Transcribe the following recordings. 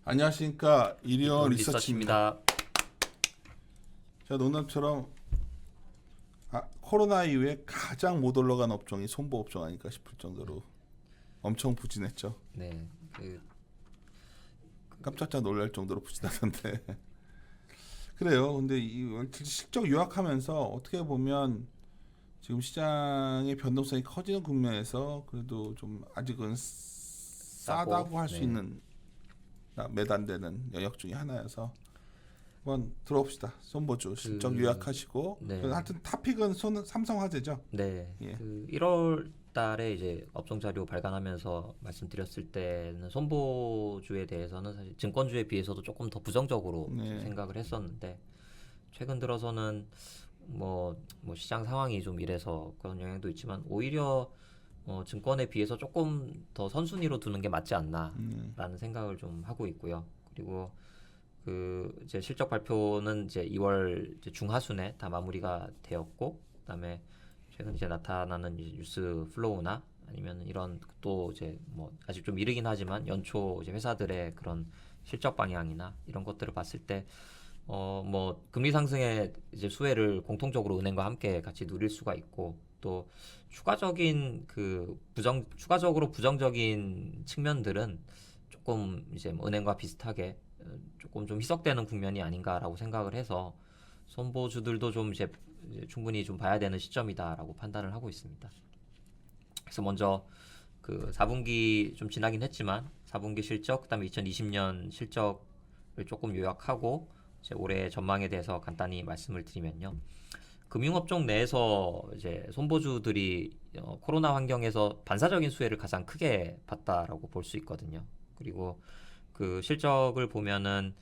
안녕하십니까. 이리온 리서치입니다. 리서치입니다. 제가 농담처럼 코로나 이후에 가장 못 올라간 업종이 손보 업종 아닐까 싶을 정도로 엄청 부진했죠. 네, 깜짝짝 놀랄 정도로 부진하던데. 그래요. 근데 이 실적 요약하면서 어떻게 보면 지금 시장의 변동성이 커지는 국면에서 그래도 좀 아직은 싸다고 할 수 네. 있는 매단되는 영역 중에 하나여서 한번 들어봅시다. 손보주 실적 요약하시고 네. 하여튼 토픽은 삼성화재죠. 네. 예. 1월 달에 이제 업종 자료 발간하면서 말씀드렸을 때는 손보주에 대해서는 사실 증권주에 비해서도 조금 더 부정적으로 네. 생각을 했었는데 최근 들어서는 뭐 시장 상황이 좀 이래서 그런 영향도 있지만 오히려 증권에 비해서 조금 더 선순위로 두는 게 맞지 않나라는 생각을 좀 하고 있고요. 그리고 이제 실적 발표는 이제 2월 이제 중하순에 다 마무리가 되었고, 그다음에 최근 이제 나타나는 이제 뉴스 플로우나 아니면 이런 또 이제 뭐 아직 좀 이르긴 하지만 연초 이제 회사들의 그런 실적 방향이나 이런 것들을 봤을 때 뭐 금리 상승의 이제 수혜를 공통적으로 은행과 함께 같이 누릴 수가 있고 또 추가적으로 부정적인 측면들은 조금 이제 뭐 은행과 비슷하게 조금 좀 희석되는 국면이 아닌가라고 생각을 해서 손보주들도 좀 이제 충분히 좀 봐야 되는 시점이다라고 판단을 하고 있습니다. 그래서 먼저 4분기 좀 지나긴 했지만 4분기 실적, 그다음에 2020년 실적을 조금 요약하고 이제 올해 전망에 대해서 간단히 말씀을 드리면요. 금융업종 내에서 이제 손보주들이 코로나 환경에서 반사적인 수혜를 가장 크게 봤다라고 볼 수 있거든요. 그리고 그 실적을 보면은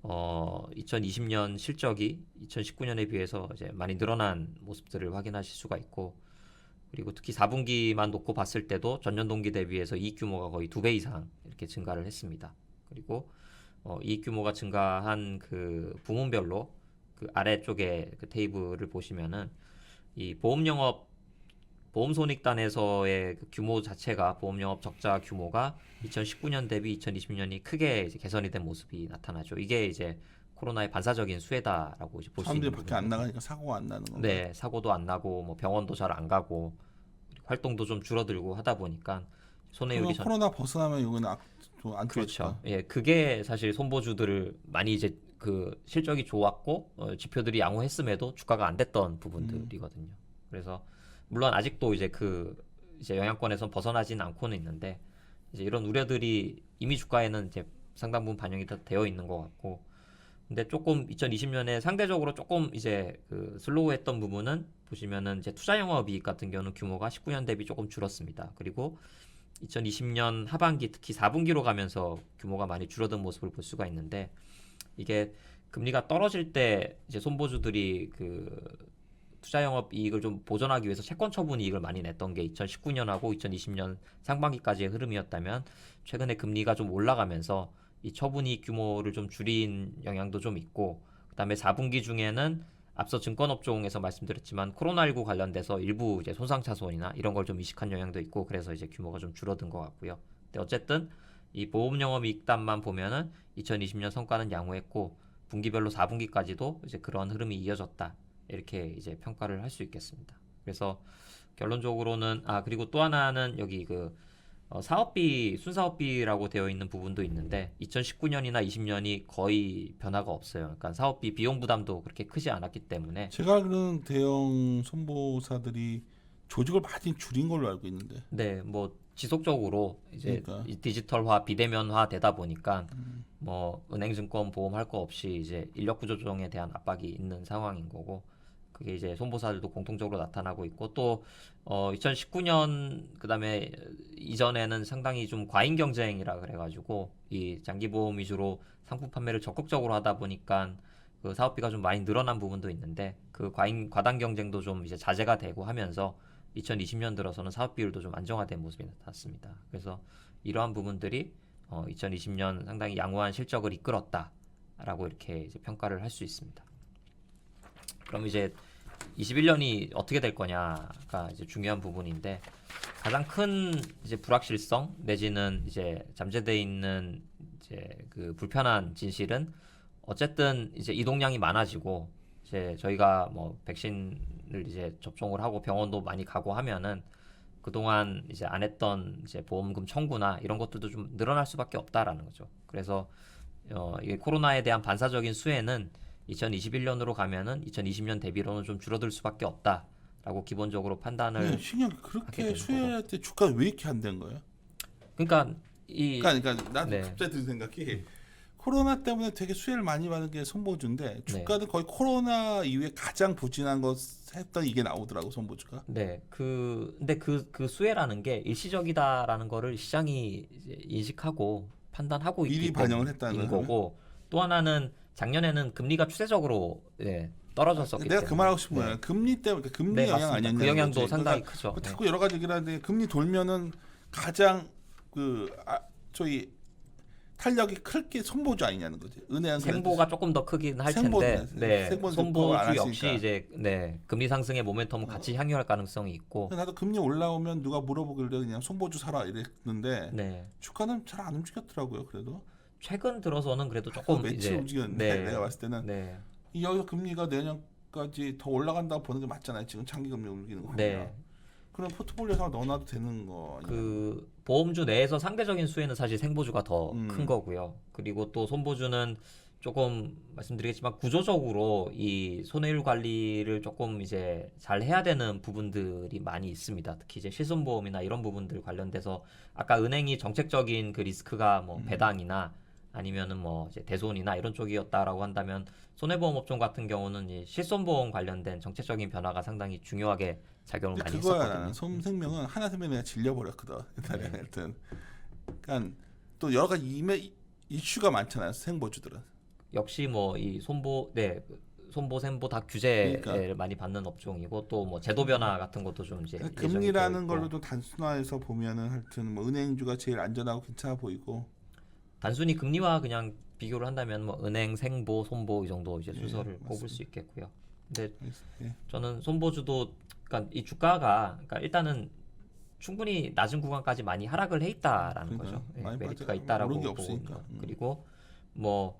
2020년 실적이 2019년에 비해서 이제 많이 늘어난 모습들을 확인하실 수가 있고, 그리고 특히 4분기만 놓고 봤을 때도 전년 동기 대비해서 이익 규모가 거의 2배 이상 이렇게 증가를 했습니다. 그리고 이익 규모가 증가한 그 부문별로 그 아래쪽에 그 테이블을 보시면은 이 보험손익단에서의 그 규모 자체가 보험영업 적자 규모가 2019년 대비 2020년이 크게 이제 개선이 된 모습이 나타나죠. 이게 이제 코로나의 반사적인 수혜다라고 이제 볼 수 있는 사람들이 밖에 안 부분이거든요. 나가니까 사고가 안 나는 건가요? 네, 사고도 안 나고 뭐 병원도 잘 안 가고 활동도 좀 줄어들고 하다 보니까 손해율이 코로나 벗어나면 이거는 좀 안 그렇죠. 좋아질까? 예, 그게 사실 손보주들을 많이 이제 그 실적이 좋았고 지표들이 양호했음에도 주가가 안 됐던 부분들이거든요. 그래서 물론 아직도 이제 이제 영향권에선 벗어나진 않고는 있는데 이제 이런 우려들이 이미 주가에는 이제 상당 부분 반영이 다 되어 있는 것 같고, 근데 조금 2020년에 상대적으로 조금 이제 슬로우했던 부분은 보시면은 이제 투자 영업이익 같은 경우는 규모가 19년 대비 조금 줄었습니다. 그리고 2020년 하반기 특히 4분기로 가면서 규모가 많이 줄어든 모습을 볼 수가 있는데, 이게 금리가 떨어질 때 이제 손보주들이 투자 영업 이익을 좀 보전하기 위해서 채권 처분 이익을 많이 냈던 게 2019년하고 2020년 상반기까지의 흐름이었다면, 최근에 금리가 좀 올라가면서 이 처분 이익 규모를 좀 줄인 영향도 좀 있고, 그다음에 4분기 중에는 앞서 증권업종에서 말씀드렸지만 코로나19 관련돼서 일부 이제 손상차손이나 이런 걸 좀 이식한 영향도 있고, 그래서 이제 규모가 좀 줄어든 것 같고요. 근데 어쨌든 이 보험영업이익단만 보면은 2020년 성과는 양호했고 분기별로 4분기까지도 이제 그런 흐름이 이어졌다, 이렇게 이제 평가를 할 수 있겠습니다. 그래서 결론적으로는 그리고 또 하나는 여기 사업비 순사업비라고 되어 있는 부분도 있는데 2019년이나 20년이 거의 변화가 없어요. 그러니까 사업비 비용 부담도 그렇게 크지 않았기 때문에. 제가 알기로는 대형 손보사들이 조직을 많이 줄인 걸로 알고 있는데. 네, 뭐 지속적으로 이제 그러니까. 디지털화, 비대면화 되다 보니까 뭐 은행증권 보험 할 거 없이 이제 인력 구조 조정에 대한 압박이 있는 상황인 거고, 그게 이제 손보사들도 공통적으로 나타나고 있고, 또 2019년 그다음에 이전에는 상당히 좀 과잉 경쟁이라 그래가지고 이 장기 보험 위주로 상품 판매를 적극적으로 하다 보니까 그 사업비가 좀 많이 늘어난 부분도 있는데, 과당 경쟁도 좀 이제 자제가 되고 하면서 2020년 들어서는 사업 비율도 좀 안정화된 모습이 나타났습니다. 그래서 이러한 부분들이 2020년 상당히 양호한 실적을 이끌었다라고 이렇게 이제 평가를 할 수 있습니다. 그럼 이제 21년이 어떻게 될 거냐가 이제 중요한 부분인데, 가장 큰 이제 불확실성 내지는 이제 잠재되어 있는 이제 그 불편한 진실은 어쨌든 이제 이동량이 많아지고 이제 저희가 뭐 백신을 이제 접종을 하고 병원도 많이 가고 하면은 그동안 이제 안 했던 이제 보험금 청구나 이런 것들도 좀 늘어날 수밖에 없다라는 거죠. 그래서 이게 코로나에 대한 반사적인 수혜는 2021년으로 가면은 2020년 대비로는 좀 줄어들 수밖에 없다라고 기본적으로 판단을 신기하게 하게 그렇게 되는 수혜할 때 주가가 왜 이렇게 안 된 거예요? 그러니까 이 그러니까 나도 네. 갑자기 든 생각이 코로나 때문에 되게 수혜를 많이 받은 게 손보주인데 네. 주가는 거의 코로나 이후에 가장 부진한 거 했던 이게 나오더라고 손보주가. 네, 근데 그 수혜라는 게 일시적이다라는 거를 시장이 이제 인식하고 판단하고 미리 있기 반영을 때문인 했다는 거예요? 거고, 또 하나는 작년에는 금리가 추세적으로 떨어졌었기 내가 때문에. 그 말하고 싶은 네. 거야. 금리 때문에 그러니까 금리 네, 영향 맞습니다. 아니었냐? 그 영향도 상당히 크죠. 뭐 네. 자꾸 여러 가지 얘기를 하는데 금리 돌면은 가장 저희 탄력이 클 게 손보주 아니냐는 거지. 은행은 생보가 조금 더 크긴 할 생보는 텐데, 네, 생보는 그거 안 손보주 역시 했으니까. 이제 금리 상승의 모멘텀을 같이 향유할 가능성이 있고, 나도 금리 올라오면 누가 물어보길래 그냥 손보주 사라 이랬는데 네, 주가는 잘 안 움직였더라고요. 그래도 최근 들어서는 그래도 조금 며칠 이제 움직였는데 내가 봤을 때는 네, 여기서 금리가 내년까지 더 올라간다고 보는 게 맞잖아요. 지금 장기 금리 움직이는 거. 네. 그럼 포트폴리오에서 넣어놔도 되는 거 아니에요? 그 보험주 내에서 상대적인 수혜는 사실 생보주가 더 큰 거고요. 그리고 또 손보주는 조금 말씀드리겠지만 구조적으로 이 손해율 관리를 조금 이제 잘 해야 되는 부분들이 많이 있습니다. 특히 이제 실손보험이나 이런 부분들 관련돼서 아까 은행이 정책적인 그 리스크가 뭐 배당이나 아니면은 뭐 이제 대손이나 이런 쪽이었다라고 한다면 손해보험 업종 같은 경우는 이 실손보험 관련된 정책적인 변화가 상당히 중요하게 작용을 근데 많이 그거야 했었거든요. 나는 손생명은 하나생명 내가 질려버렸거든 옛날에 네. 하여튼 그러니까 또 여러 가지 이슈가 많잖아요 생보주들은 역시 뭐 이 손보 셈보 다 규제를 그러니까. 많이 받는 업종이고 또 뭐 제도 변화 같은 것도 좀 이제 예정이 되어 금리라는 있고. 걸로 좀 단순화해서 보면은 하여튼 뭐 은행주가 제일 안전하고 괜찮아 보이고 단순히 금리와 그냥 비교를 한다면 뭐 은행, 생보, 손보 이 정도 이제 순서를 맞습니다. 꼽을 수 있겠고요. 근데 예. 저는 손보주도 그러니까 이 주가가 그러니까 일단은 충분히 낮은 구간까지 많이 하락을 해 있다라는 그러니까요. 거죠. 예, 많이 메리트가 빠져- 있다라고 오른 게 보고 없으니까. 있는 거. 그리고 뭐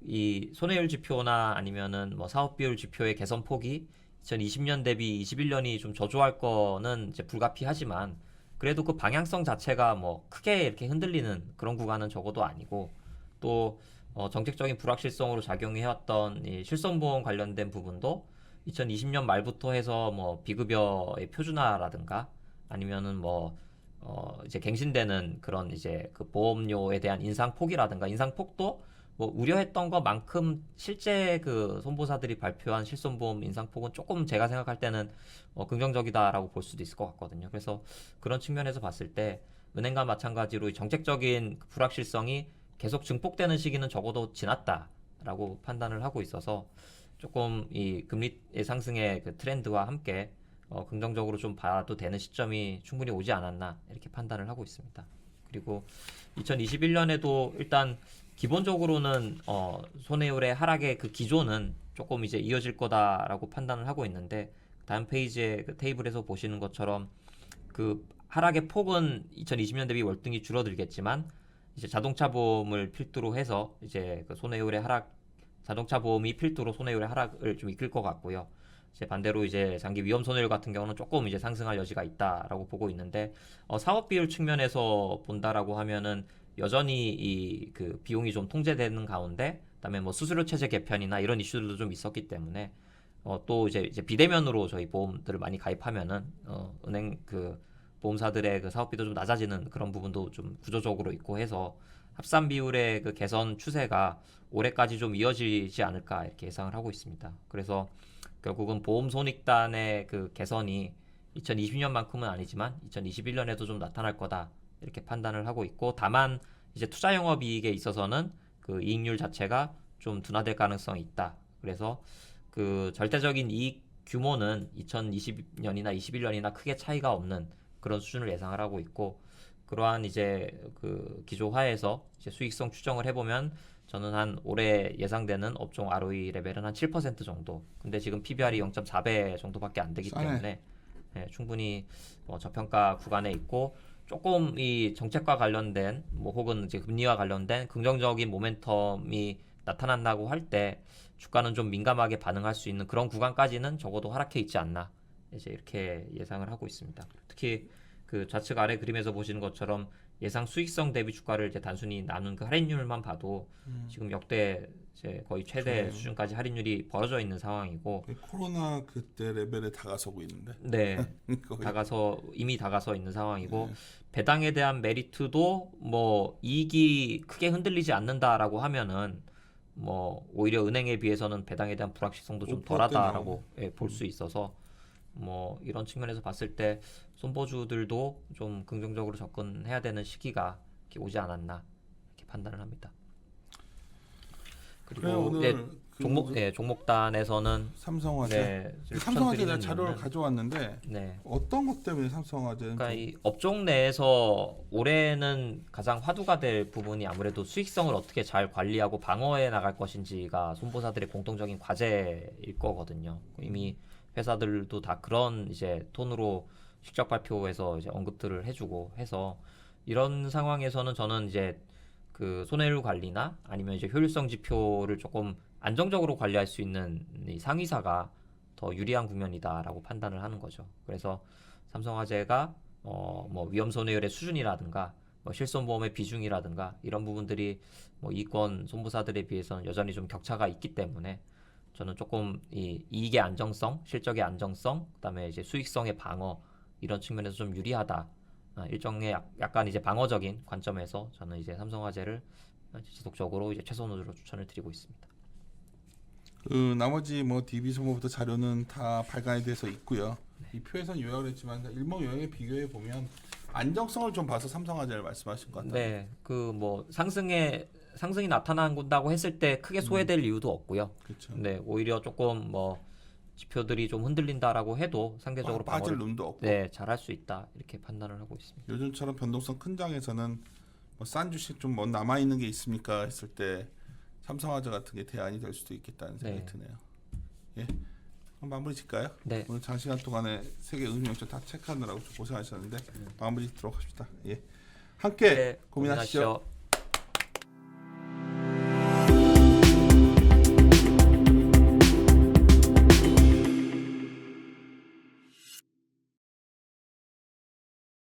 이 손해율 지표나 아니면은 뭐 사업 비율 지표의 개선 폭이 2020년 대비 21년이 좀 저조할 거는 이제 불가피하지만 그래도 그 방향성 자체가 뭐 크게 이렇게 흔들리는 그런 구간은 적어도 아니고 또 정책적인 불확실성으로 작용해왔던 이 실손보험 관련된 부분도 2020년 말부터 해서 뭐 비급여의 표준화라든가 아니면은 뭐 이제 갱신되는 그런 이제 그 보험료에 대한 인상폭이라든가 인상폭도 뭐 우려했던 것만큼 실제 그 손보사들이 발표한 실손보험 인상폭은 조금 제가 생각할 때는 긍정적이다라고 볼 수도 있을 것 같거든요. 그래서 그런 측면에서 봤을 때 은행과 마찬가지로 이 정책적인 그 불확실성이 계속 증폭되는 시기는 적어도 지났다라고 판단을 하고 있어서 조금 이 금리의 상승의 그 트렌드와 함께 긍정적으로 좀 봐도 되는 시점이 충분히 오지 않았나 이렇게 판단을 하고 있습니다. 그리고 2021년에도 일단 기본적으로는 손해율의 하락의 그 기조는 조금 이제 이어질 거다라고 판단을 하고 있는데 다음 페이지의 그 테이블에서 보시는 것처럼 그 하락의 폭은 2020년 대비 월등히 줄어들겠지만 이제 자동차 보험을 필두로 해서 이제 그 손해율의 하락 자동차 보험이 필두로 손해율의 하락을 좀 이끌 것 같고요. 이제 반대로 이제 장기 위험 손해율 같은 경우는 조금 이제 상승할 여지가 있다라고 보고 있는데 사업 비율 측면에서 본다라고 하면은 여전히 이 그 비용이 좀 통제되는 가운데 그다음에 뭐 수수료 체제 개편이나 이런 이슈들도 좀 있었기 때문에 또 이제 비대면으로 저희 보험들을 많이 가입하면은 은행 그 보험사들의 그 사업비도 좀 낮아지는 그런 부분도 좀 구조적으로 있고 해서 합산 비율의 그 개선 추세가 올해까지 좀 이어지지 않을까 이렇게 예상을 하고 있습니다. 그래서 결국은 보험 손익단의 그 개선이 2020년만큼은 아니지만 2021년에도 좀 나타날 거다 이렇게 판단을 하고 있고 다만 이제 투자 영업이익에 있어서는 그 이익률 자체가 좀 둔화될 가능성이 있다. 그래서 그 절대적인 이익 규모는 2020년이나 21년이나 크게 차이가 없는 그런 수준을 예상을 하고 있고 그러한 이제 그 기조화에서 이제 수익성 추정을 해보면 저는 한 올해 예상되는 업종 ROE 레벨은 한 7% 정도. 근데 지금 PBR이 0.4배 정도밖에 안 되기 싸네. 때문에 충분히 저평가 구간에 있고 조금 이 정책과 관련된 뭐 혹은 이제 금리와 관련된 긍정적인 모멘텀이 나타난다고 할 때 주가는 좀 민감하게 반응할 수 있는 그런 구간까지는 적어도 하락해 있지 않나 이제 이렇게 예상을 하고 있습니다. 특히 그 좌측 아래 그림에서 보시는 것처럼 예상 수익성 대비 주가를 이제 단순히 나눈 그 할인율만 봐도 지금 역대 이제 거의 최대 그래요. 수준까지 할인율이 벌어져 있는 상황이고 코로나 그때 레벨에 다가서고 있는데. 네. 거의. 이미 다가서 있는 상황이고 네. 배당에 대한 메리트도 뭐 이익이 크게 흔들리지 않는다라고 하면은 뭐 오히려 은행에 비해서는 배당에 대한 불확실성도 좀 5% 덜하다라고 볼 수 있어서 뭐 이런 측면에서 봤을 때 손보주들도 좀 긍정적으로 접근해야 되는 시기가 이렇게 오지 않았나 이렇게 판단을 합니다. 그래요, 그리고 이제 오늘 종목단에서는 삼성화재. 네, 좀 삼성화재 내가 추천드리는 자료를 이유는 가져왔는데 네. 어떤 것 때문에 삼성화재는 그러니까 좀 이 업종 내에서 올해는 가장 화두가 될 부분이 아무래도 수익성을 어떻게 잘 관리하고 방어해 나갈 것인지가 손보사들의 공통적인 과제일 거거든요. 이미 회사들도 다 그런 이제 톤으로 실적 발표에서 이제 언급들을 해주고 해서 이런 상황에서는 저는 이제 그 손해율 관리나 아니면 이제 효율성 지표를 조금 안정적으로 관리할 수 있는 이 상위사가 더 유리한 국면이다라고 판단을 하는 거죠. 그래서 삼성화재가 뭐 위험 손해율의 수준이라든가 뭐 실손보험의 비중이라든가 이런 부분들이 뭐 이권 손보사들에 비해서는 여전히 좀 격차가 있기 때문에 저는 조금 이 이익의 안정성, 실적의 안정성, 그다음에 이제 수익성의 방어 이런 측면에서 좀 유리하다. 일종의 약간 이제 방어적인 관점에서 저는 이제 삼성화재를 지속적으로 이제 최선으로 추천을 드리고 있습니다. 그 나머지 뭐 DB 소모부터 자료는 다 발간이 돼서 있고요. 이 표에선 요약을 했지만 일목요약에 비교해 보면 안정성을 좀 봐서 삼성화재를 말씀하신 것 같아요. 네, 그 뭐 상승이 나타난다고 했을 때 크게 소외될 이유도 없고요. 그렇죠. 네, 오히려 조금 뭐 지표들이 좀 흔들린다라고 해도 상대적으로 빠질 방어를 눈도 없고 네, 잘할 수 있다 이렇게 판단을 하고 있습니다. 요즘처럼 변동성 큰 장에서는 뭐 싼 주식 좀 뭐 남아 있는 게 있습니까 했을 때 삼성화재 같은 게 대안이 될 수도 있겠다는 생각이 네. 드네요. 예, 그럼 마무리 짓까요? 네, 오늘 장시간 동안에 세계 응용점 다 체크하느라고 좀 고생하셨는데 마무리 짓도록 합시다. 예, 함께 네, 고민하시죠. 고민하시죠.